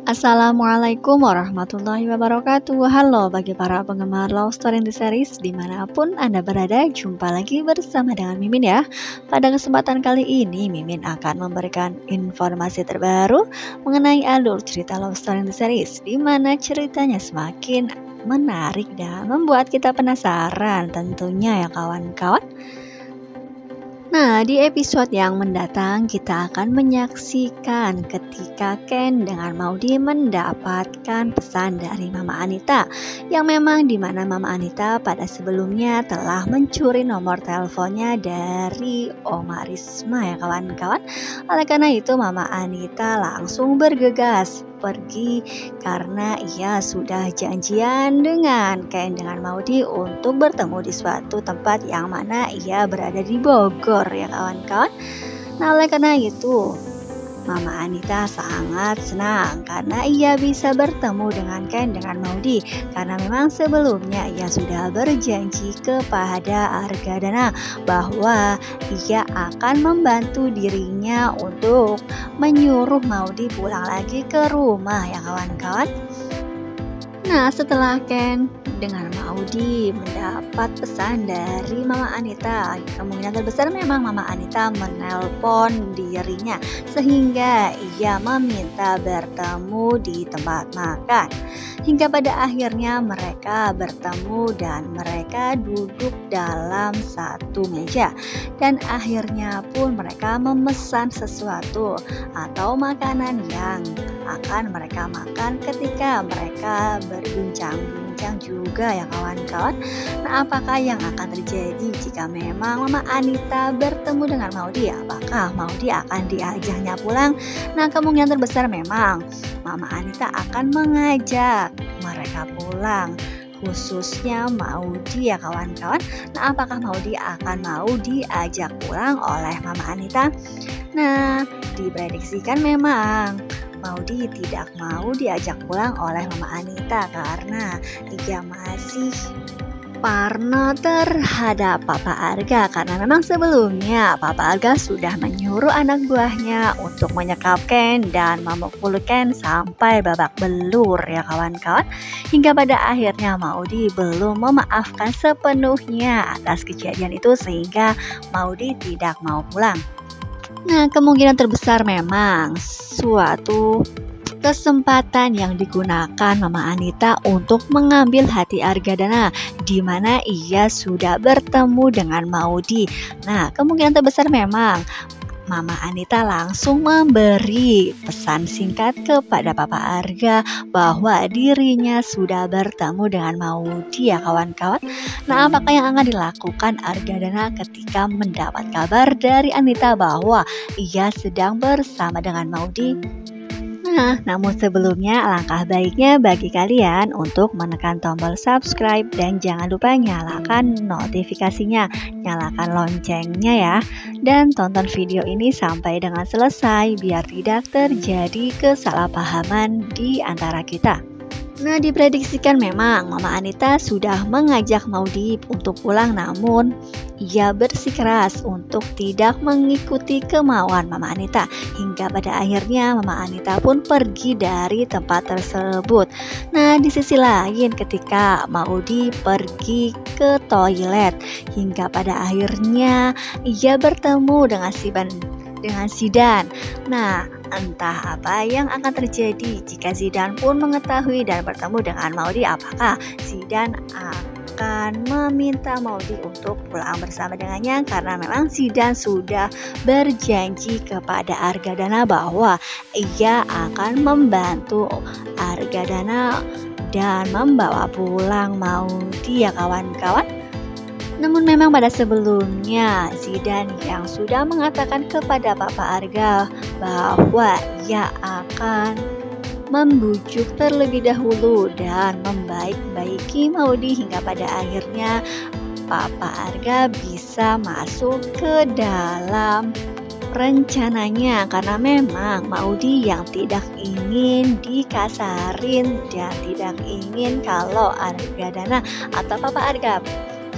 Assalamualaikum warahmatullahi wabarakatuh. Halo bagi para penggemar Love Story in the Series dimanapun Anda berada, jumpa lagi bersama dengan Mimin ya. Pada kesempatan kali ini Mimin akan memberikan informasi terbaru mengenai alur cerita Love Story in the Series, di mana ceritanya semakin menarik dan membuat kita penasaran tentunya ya kawan-kawan. Nah, di episode yang mendatang kita akan menyaksikan ketika Ken dengan Maudy mendapatkan pesan dari Mama Anita, yang memang dimana Mama Anita pada sebelumnya telah mencuri nomor teleponnya dari Oma Risma ya kawan-kawan. Oleh karena itu Mama Anita langsung bergegas pergi karena ia sudah janjian dengan Ken dengan Maudy untuk bertemu di suatu tempat yang mana ia berada di Bogor ya kawan-kawan. Nah, oleh karena itu Mama Anita sangat senang karena ia bisa bertemu dengan Ken dengan Maudy, karena memang sebelumnya ia sudah berjanji kepada Argadana bahwa ia akan membantu dirinya untuk menyuruh Maudy pulang lagi ke rumah ya kawan-kawan. Nah, setelah Ken dengan Maudy mendapat pesan dari Mama Anita, kemungkinan terbesar memang Mama Anita menelpon dirinya sehingga ia meminta bertemu di tempat makan. Hingga pada akhirnya mereka bertemu dan mereka duduk dalam satu meja, dan akhirnya pun mereka memesan sesuatu atau makanan yang akan mereka makan ketika mereka berbincang-bincang juga ya kawan-kawan. Nah, apakah yang akan terjadi jika memang Mama Anita bertemu dengan Maudy? Apakah Maudy akan diajaknya pulang? Nah, kemungkinan terbesar memang Mama Anita akan mengajak mereka pulang, khususnya Maudy ya kawan-kawan. Nah, apakah Maudy akan mau diajak pulang oleh Mama Anita? Nah, diprediksikan memang Maudy tidak mau diajak pulang oleh Mama Anita karena ia masih parno terhadap Papa Arga, karena memang sebelumnya Papa Arga sudah menyuruh anak buahnya untuk menyekap Ken dan memukul Ken sampai babak belur ya kawan-kawan, hingga pada akhirnya Maudy belum memaafkan sepenuhnya atas kejadian itu sehingga Maudy tidak mau pulang. Nah, kemungkinan terbesar memang suatu kesempatan yang digunakan Mama Anita untuk mengambil hati Argadana, di mana ia sudah bertemu dengan Maudy. Nah, kemungkinan terbesar memang Mama Anita langsung memberi pesan singkat kepada Papa Arga bahwa dirinya sudah bertemu dengan Maudy ya kawan-kawan. Nah, apakah yang akan dilakukan Argadana ketika mendapat kabar dari Anita bahwa ia sedang bersama dengan Maudy? Nah, namun sebelumnya alangkah baiknya bagi kalian untuk menekan tombol subscribe dan jangan lupa nyalakan notifikasinya, nyalakan loncengnya ya, dan tonton video ini sampai dengan selesai biar tidak terjadi kesalahpahaman di antara kita. Nah, diprediksikan memang Mama Anita sudah mengajak Maudy untuk pulang, namun ia bersikeras untuk tidak mengikuti kemauan Mama Anita, hingga pada akhirnya Mama Anita pun pergi dari tempat tersebut. Nah, di sisi lain ketika Maudy pergi ke toilet, hingga pada akhirnya ia bertemu dengan Zidan. Nah, entah apa yang akan terjadi jika Zidan pun mengetahui dan bertemu dengan Maudy. Apakah Zidan akan meminta Maudy untuk pulang bersama dengannya, karena memang Zidan sudah berjanji kepada Argadana bahwa ia akan membantu Argadana dan membawa pulang Maudy ya kawan-kawan. Namun memang pada sebelumnya Zidan yang sudah mengatakan kepada Papa Arga bahwa ia akan membujuk terlebih dahulu dan membaik-baiki Maudy, hingga pada akhirnya Papa Arga bisa masuk ke dalam rencananya, karena memang Maudy yang tidak ingin dikasarin dan tidak ingin kalau Argadana atau Papa Arga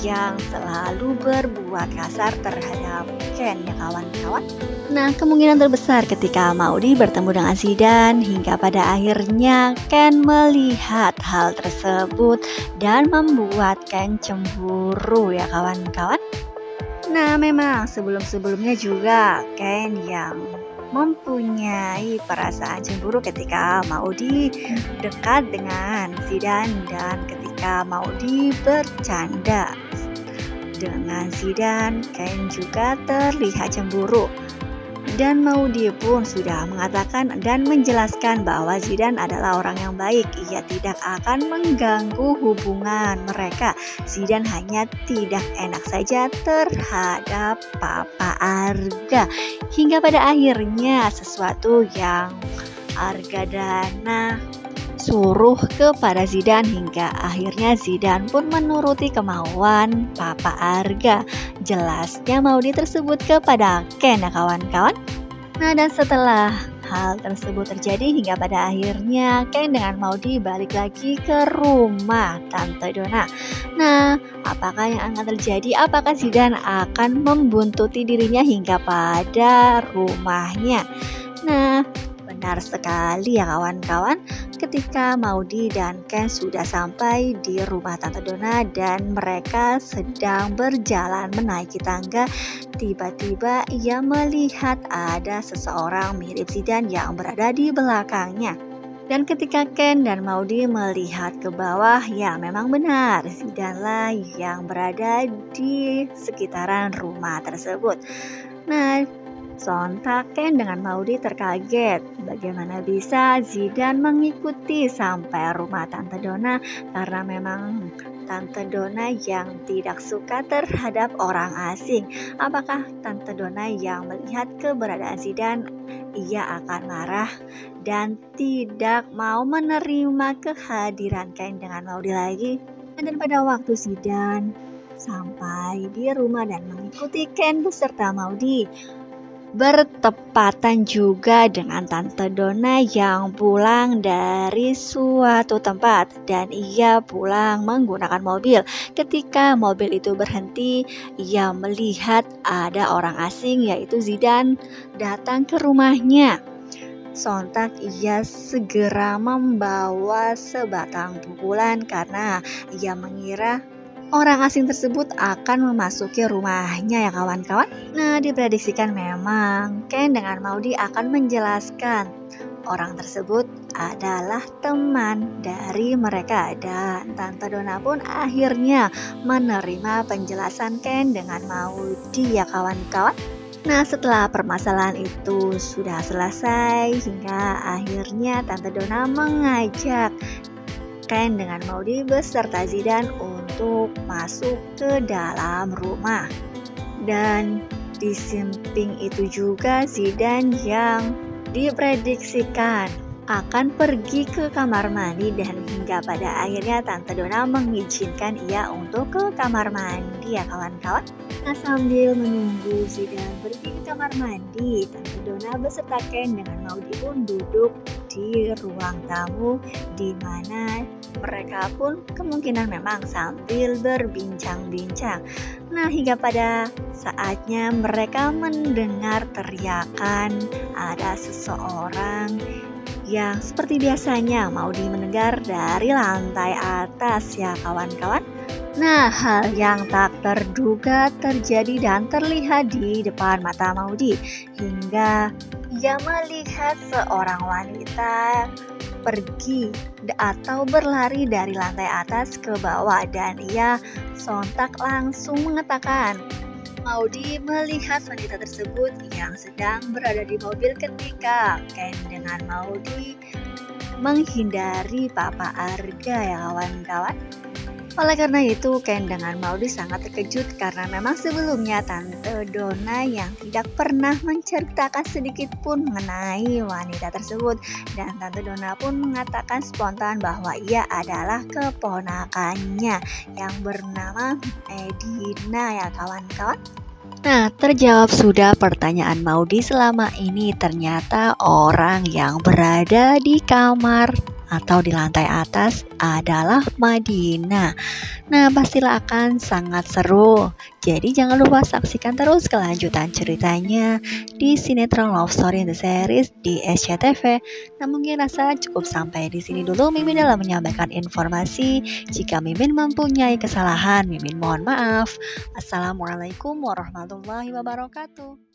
yang selalu berbuat kasar terhadap Ken ya kawan-kawan. Nah, kemungkinan terbesar ketika Maudy bertemu dengan Zidane hingga pada akhirnya Ken melihat hal tersebut dan membuat Ken cemburu ya kawan-kawan. Nah, memang sebelum-sebelumnya juga Ken yang mempunyai perasaan cemburu ketika Maudy dekat dengan Zidane dan ketika Maudy bercanda dengan Zidane, Ken juga terlihat cemburu. Dan Maudy pun sudah mengatakan dan menjelaskan bahwa Zidane adalah orang yang baik. Ia tidak akan mengganggu hubungan mereka. Zidane hanya tidak enak saja terhadap Papa Arga. Hingga pada akhirnya sesuatu yang Arga Dana suruh kepada Zidane hingga akhirnya Zidane pun menuruti kemauan Papa Arga. Jelasnya Maudy tersebut kepada Ken ya kawan-kawan. Nah, dan setelah hal tersebut terjadi hingga pada akhirnya Ken dengan Maudy balik lagi ke rumah Tante Donna. Nah, apakah yang akan terjadi? Apakah Zidane akan membuntuti dirinya hingga pada rumahnya? Nah, benar sekali ya kawan-kawan, ketika Maudy dan Ken sudah sampai di rumah Tante Donna dan mereka sedang berjalan menaiki tangga, tiba-tiba ia melihat ada seseorang mirip Zidane yang berada di belakangnya. Dan ketika Ken dan Maudy melihat ke bawah, ya memang benar Zidane lah yang berada di sekitaran rumah tersebut. Nah, sontak Ken dengan Maudy terkaget. Bagaimana bisa Zidane mengikuti sampai rumah Tante Donna, karena memang Tante Donna yang tidak suka terhadap orang asing. Apakah Tante Donna yang melihat keberadaan Zidane, ia akan marah dan tidak mau menerima kehadiran Ken dengan Maudy lagi? Dan pada waktu Zidane sampai di rumah dan mengikuti Ken beserta Maudy, bertepatan juga dengan Tante Donna yang pulang dari suatu tempat dan ia pulang menggunakan mobil. Ketika mobil itu berhenti, ia melihat ada orang asing yaitu Zidane datang ke rumahnya. Sontak ia segera membawa sebatang pukulan karena ia mengira orang asing tersebut akan memasuki rumahnya ya kawan-kawan. Nah, diprediksikan memang Ken dengan Maudy akan menjelaskan orang tersebut adalah teman dari mereka dan Tante Donna pun akhirnya menerima penjelasan Ken dengan Maudy ya kawan-kawan. Nah, setelah permasalahan itu sudah selesai hingga akhirnya Tante Donna mengajak Ken dengan Maudy beserta Zidane untuk masuk ke dalam rumah. Dan di samping itu juga Zidane yang diprediksikan akan pergi ke kamar mandi dan hingga pada akhirnya Tante Donna mengizinkan ia untuk ke kamar mandi ya kawan-kawan. Nah, sambil menunggu Zidane pergi ke kamar mandi, Tante Donna beserta Ken dengan Maudy pun duduk di ruang tamu di mana mereka pun kemungkinan memang sambil berbincang-bincang. Nah, hingga pada saatnya mereka mendengar teriakan ada seseorang yang seperti biasanya Maudy mendengar dari lantai atas ya kawan-kawan. Nah, hal yang tak terduga terjadi dan terlihat di depan mata Maudy hingga ia melihat seorang wanita pergi atau berlari dari lantai atas ke bawah dan ia sontak langsung mengatakan, Maudy melihat wanita tersebut yang sedang berada di mobil ketika Ken dengan Maudy menghindari Papa Arga ya kawan-kawan. Oleh karena itu, Ken dengan Maudy sangat terkejut karena memang sebelumnya Tante Donna yang tidak pernah menceritakan sedikit pun mengenai wanita tersebut dan Tante Donna pun mengatakan spontan bahwa ia adalah keponakannya yang bernama Medina ya kawan-kawan. Nah, terjawab sudah pertanyaan Maudy selama ini, ternyata orang yang berada di kamar atau di lantai atas adalah Madinah. Nah, pastilah akan sangat seru. Jadi jangan lupa saksikan terus kelanjutan ceritanya di sinetron Love Story in the Series di SCTV. Nah, mungkin rasa cukup sampai di sini dulu Mimin dalam menyampaikan informasi. Jika Mimin mempunyai kesalahan, Mimin mohon maaf. Assalamualaikum warahmatullahi wabarakatuh.